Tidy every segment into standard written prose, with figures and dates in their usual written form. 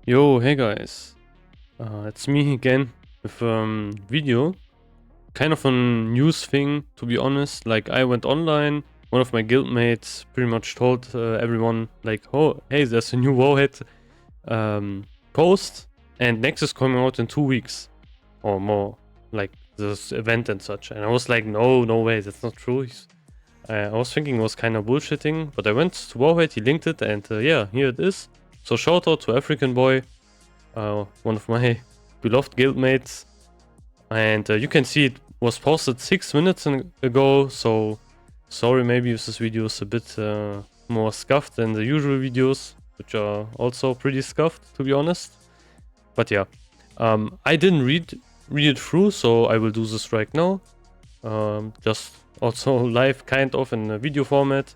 Yo, hey guys, it's me again with video, kind of a news thing to be honest. Like I went online, one of my guildmates pretty much told everyone like, oh, hey, there's a new Warhead post, and NAXX is coming out in 2 weeks or more, like this event and such. And I was like, no way, that's not true. I was thinking it was kind of bullshitting, but I went to Warhead, he linked it, and yeah, here it is. So shout out to African Boy, one of my beloved guildmates, and you can see it was posted 6 minutes ago, so sorry maybe if this video is a bit more scuffed than the usual videos, which are also pretty scuffed to be honest. But yeah, I didn't read it through, so I will do this right now, just also live kind of in a video format,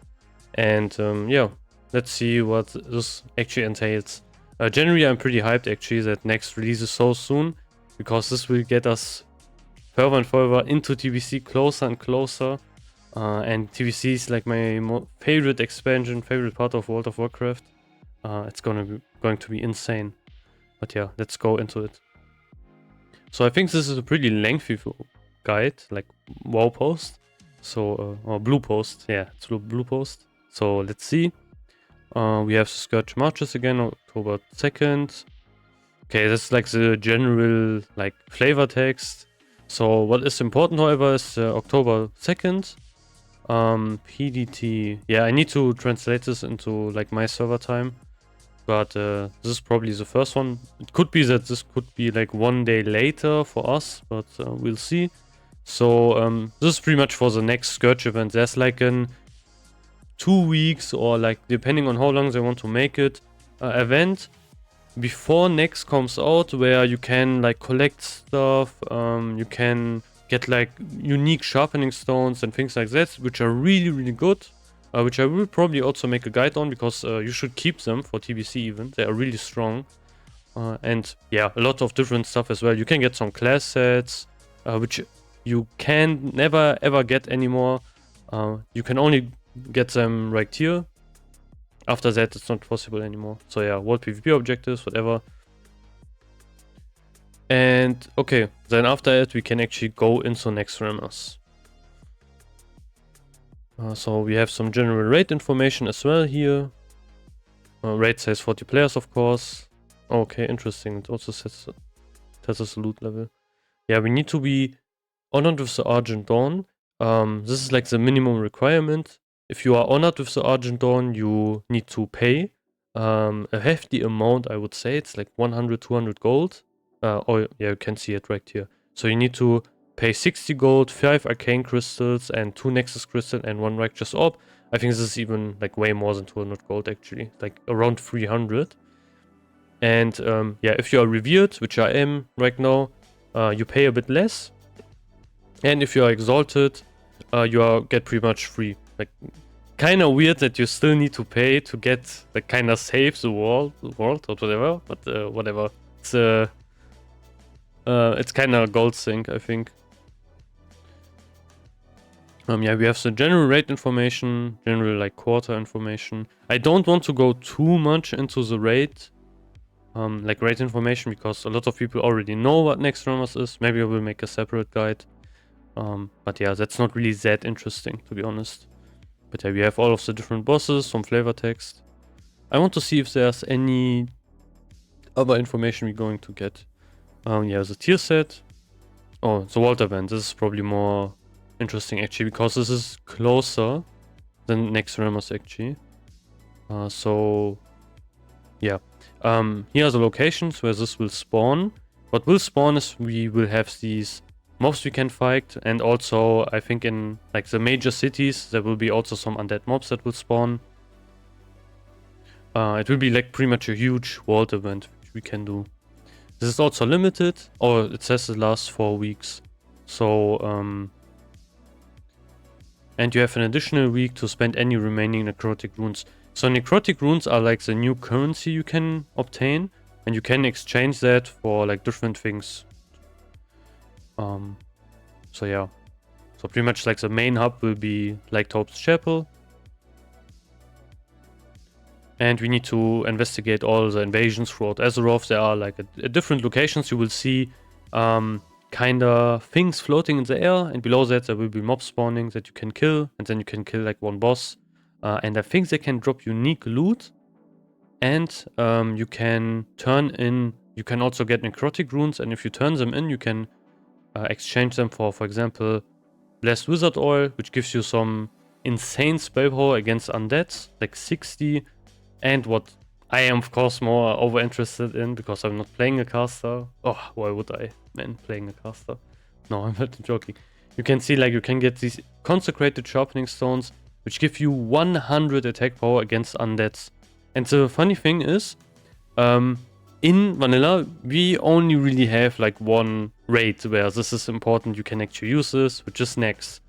and yeah, let's see what this actually entails. Generally, I'm pretty hyped actually that NAXX releases so soon, because this will get us further and further into TBC, closer and closer. And TBC is like my favorite expansion, favorite part of World of Warcraft. It's going to be insane. But yeah, let's go into it. So I think this is a pretty lengthy guide, like WoW post. So, or blue post. Yeah, it's a blue post. So let's see. We have the Scourge Marches again, October 2nd. Okay, that's like the general like flavor text. So what is important, however, is October 2nd. PDT. Yeah, I need to translate this into like my server time. But this is probably the first one. It could be that this could be like 1 day later for us, but we'll see. So this is pretty much for the next Scourge event. There's like an 2 weeks or like depending on how long they want to make it event before NAXX comes out, where you can like collect stuff, you can get like unique sharpening stones and things like that, which are really good, which I will probably also make a guide on, because you should keep them for TBC even. They are really strong, and yeah, a lot of different stuff as well. You can get some class sets, which you can never ever get anymore. You can only get them right here. After that, it's not possible anymore. So yeah, world PvP objectives, whatever. And okay, then after it, we can actually go into Naxxramas. So we have some general raid information as well here. Raid says 40 players, of course. Okay, interesting. It also tells us the loot level. Yeah, we need to be honored with the Argent Dawn. This is like the minimum requirement. If you are honored with the Argent Dawn, you need to pay a hefty amount, I would say. It's like 100, 200 gold. Oh, yeah, you can see it right here. So you need to pay 60 gold, 5 arcane crystals, and 2 nexus crystals, and 1 righteous orb. I think this is even like way more than 200 gold actually, like around 300. And yeah, if you are revered, which I am right now, you pay a bit less. And if you are exalted, you get pretty much free. Like, kind of weird that you still need to pay to get like kind of save the world or whatever. But whatever. It's kind of a gold thing, I think. Yeah, we have the general rate information, general like quarter information. I don't want to go too much into the rate, like rate information, because a lot of people already know what Naxxramas is. Maybe I will make a separate guide. But yeah, that's not really that interesting, to be honest. But yeah, we have all of the different bosses, some flavor text. I want to see if there's any other information we're going to get. Yeah, the tier set. Oh, the World event. This is probably more interesting actually, because this is closer than Naxxramas actually. So yeah. Here are the locations where this will spawn. What will spawn is we will have these mobs we can fight, and also I think in like the major cities there will be also some undead mobs that will spawn. It will be like pretty much a huge world event which we can do. This is also limited, or it says it lasts 4 weeks. So and you have an additional week to spend any remaining necrotic runes. So necrotic runes are like the new currency you can obtain, and you can exchange that for like different things. So yeah. So pretty much like the main hub will be like Taub's Chapel. And we need to investigate all the invasions throughout Azeroth. There are like at different locations you will see kind of things floating in the air, and below that there will be mobs spawning that you can kill, and then you can kill like one boss. And I think they can drop unique loot, and you can turn in, you can also get necrotic runes, and if you turn them in, you can exchange them for example, Blessed Wizard Oil, which gives you some insane spell power against undead, like 60. And what I am, of course, more over interested in, because I'm not playing a caster. Oh, why would I, man, playing a caster? No, I'm not joking. You can see, like, you can get these consecrated sharpening stones, which give you 100 attack power against undeads. And the funny thing is, in vanilla, we only really have like one raid where this is important. You can actually use this, which is NAXX.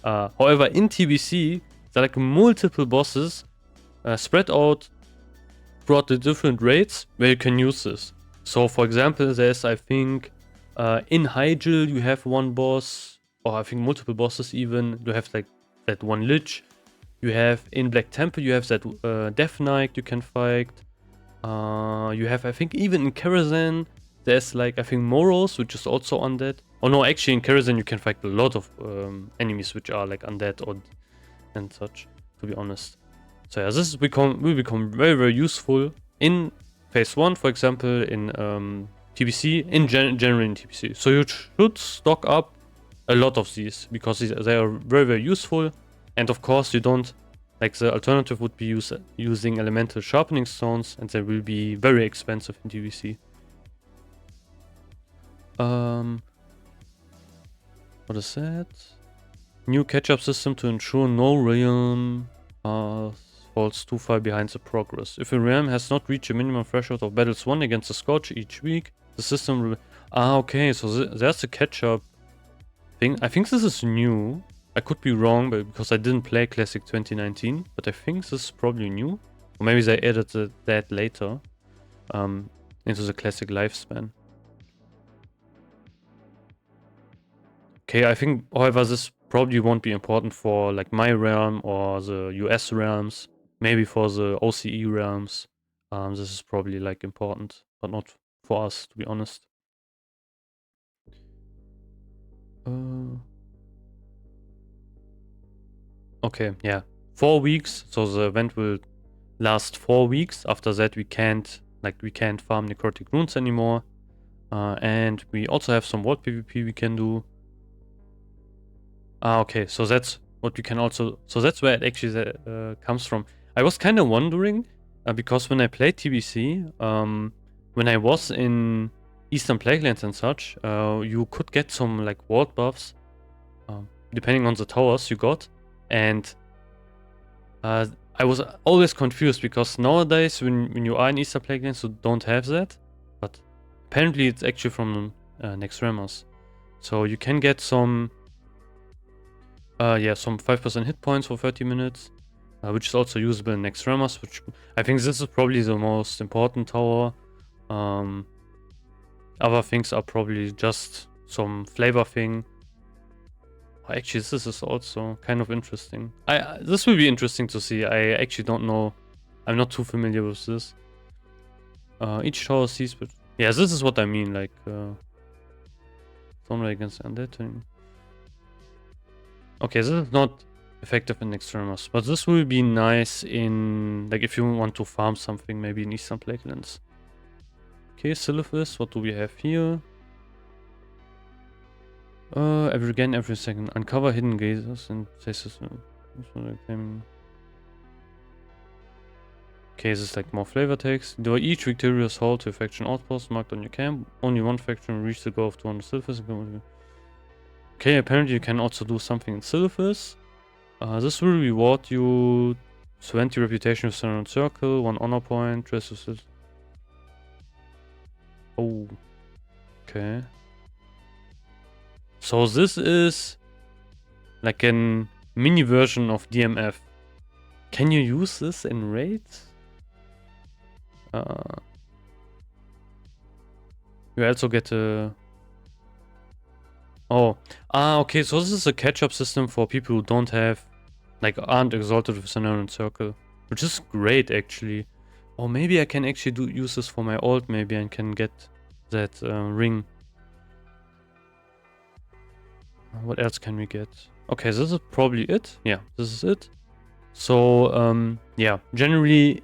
However, in TBC, there are like multiple bosses spread out throughout the different raids where you can use this. So for example, there's, I think, in Hyjil you have one boss, or I think multiple bosses even. You have like that one Lich. You have in Black Temple, you have that Death Knight you can fight. You have, I think, even in Karazhan, there's like, I think, Moros, which is also undead. Oh no, actually in Karazhan you can fight a lot of enemies which are like undead or and such, to be honest. So yeah, this will become very, very useful in phase 1, for example, in TBC, in general in TBC. So you should stock up a lot of these, because they are very, very useful. And of course, you don't, like, the alternative would be using elemental sharpening stones, and they will be very expensive in TBC. What is that? New catch-up system to ensure no realm falls too far behind the progress. If a realm has not reached a minimum threshold of battles won against the Scourge each week, the system will... okay, so there's a catch-up thing. I think this is new. I could be wrong, but because I didn't play Classic 2019, but I think this is probably new. Or maybe they added that later into the Classic lifespan. Okay, I think, however, this probably won't be important for like my realm or the US realms. Maybe for the OCE realms, this is probably like important, but not for us, to be honest. Okay, yeah, 4 weeks. So the event will last 4 weeks. After that, we can't farm necrotic runes anymore, and we also have some world PvP we can do. Okay, so that's what we can also... So that's where it actually comes from. I was kind of wondering, because when I played TBC, when I was in Eastern Plaguelands and such, you could get some like ward buffs, depending on the towers you got. And I was always confused, because nowadays when you are in Eastern Plaguelands, you don't have that. But apparently it's actually from Naxxramas. So you can get some... yeah, some 5% hit points for 30 minutes, which is also usable in Naxxramas, which I think this is probably the most important tower. Other things are probably just some flavor thing. Actually, this is also kind of interesting. This will be interesting to see. I actually don't know. I'm not too familiar with this. Each tower sees, but yeah, this is what I mean. Like, don't against undead turning. Okay, this is not effective in Naxxramas, but this will be nice in, like, if you want to farm something, maybe in Eastern Plaguelands. Okay, Silphus, what do we have here? Every second. Uncover hidden gazers and places. Okay, this is like more flavor text. Do each victorious haul to a faction outpost marked on your camp. Only one faction will reach the goal of 200 Silphus. Okay, apparently you can also do something in Silphus. This will reward you 20 reputation with Surround Circle, 1 honor point, dress with... Oh. Okay. So this is like a mini version of DMF. Can you use this in raids? You also get a... Oh. Okay, so this is a catch-up system for people who don't have, like, aren't exalted with Surround Circle. which is great actually. Or maybe I can actually use this for my ult, maybe, and can get that ring. What else can we get? Okay, this is probably it. Yeah, this is it. So yeah, generally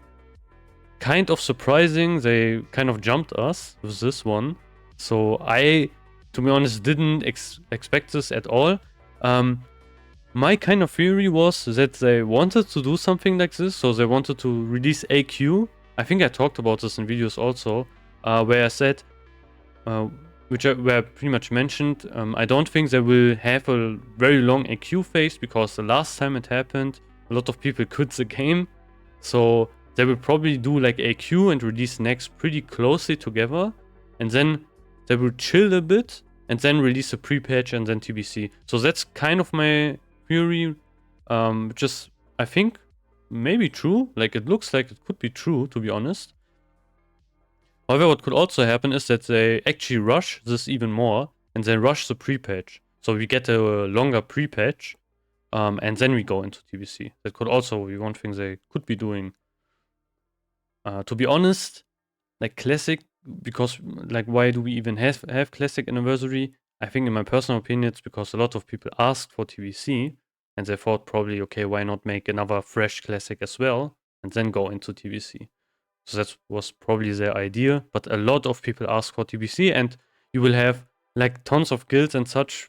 kind of surprising. They kind of jumped us with this one. So I, to be honest, didn't expect this at all. My kind of theory was that they wanted to do something like this. So they wanted to release AQ. I think I talked about this in videos also, where I said, where I pretty much mentioned, I don't think they will have a very long AQ phase, because the last time it happened, a lot of people quit the game. So they will probably do like AQ and release NAXX pretty closely together, and then they will chill a bit and then release a pre-patch and then TBC. So that's kind of my theory, which is, I think, maybe true. Like, it looks like it could be true, to be honest. However, what could also happen is that they actually rush this even more and then rush the pre-patch. So we get a longer pre-patch, and then we go into TBC. That could also be one thing they could be doing. To be honest, like Classic, because like, why do we even have Classic Anniversary? I think in my personal opinion, it's because a lot of people asked for TBC, and they thought probably, okay, why not make another fresh Classic as well, and then go into TBC. So that was probably their idea, but a lot of people ask for TBC, and you will have like tons of guilds and such.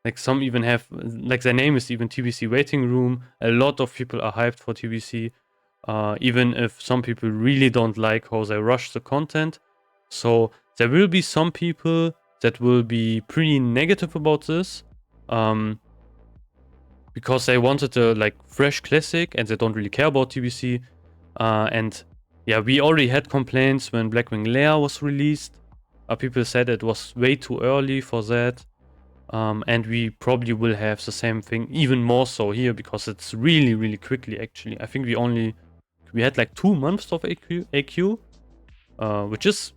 Like, some even have, like, their name is even TBC waiting room. A lot of people are hyped for TBC, even if some people really don't like how they rush the content. So there will be some people that will be pretty negative about this, because they wanted a like fresh Classic and they don't really care about TBC. And yeah, we already had complaints when Blackwing Lair was released. People said it was way too early for that. And we probably will have the same thing, even more so here, because it's really, really quickly actually. I think we had like 2 months of AQ, which is,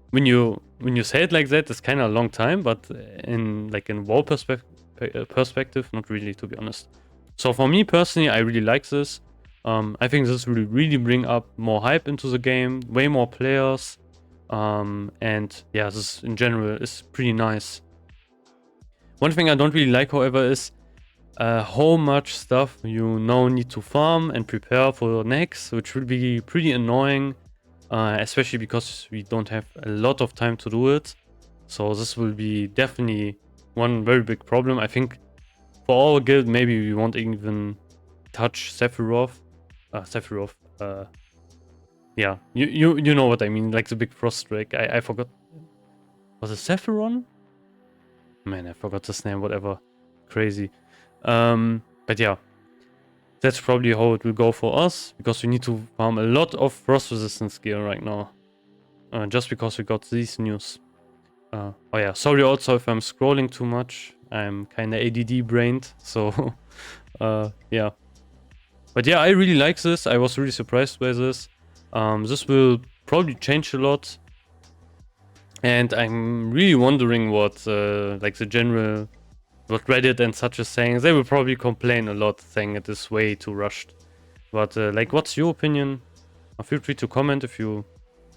when you say it like that, it's kind of a long time, but in WoW perspective, not really, to be honest. So for me personally, I really like this. I think this will really bring up more hype into the game, way more players, and yeah, this in general is pretty nice. One thing I don't really like, however, is how much stuff you now need to farm and prepare for NAXX, which will be pretty annoying, especially because we don't have a lot of time to do it. So this will be definitely one very big problem. I think for our guild, maybe we won't even touch Sephiroth. Yeah, you know what I mean, like the big frost drake. I forgot. Was it Sephiron? Man, I forgot his name, whatever. Crazy. But yeah, that's probably how it will go for us, because we need to farm a lot of frost resistance gear right now. Just because we got these news. Oh yeah, sorry also if I'm scrolling too much. I'm kinda ADD brained, so yeah. But yeah, I really like this. I was really surprised by this. This will probably change a lot. And I'm really wondering what like the general, what Reddit and such is saying. They will probably complain a lot, saying it is way too rushed. But like, what's your opinion? Feel free to comment if you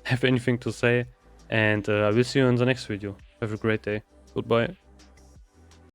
have anything to say. And I will see you in the next video. Have a great day. Goodbye.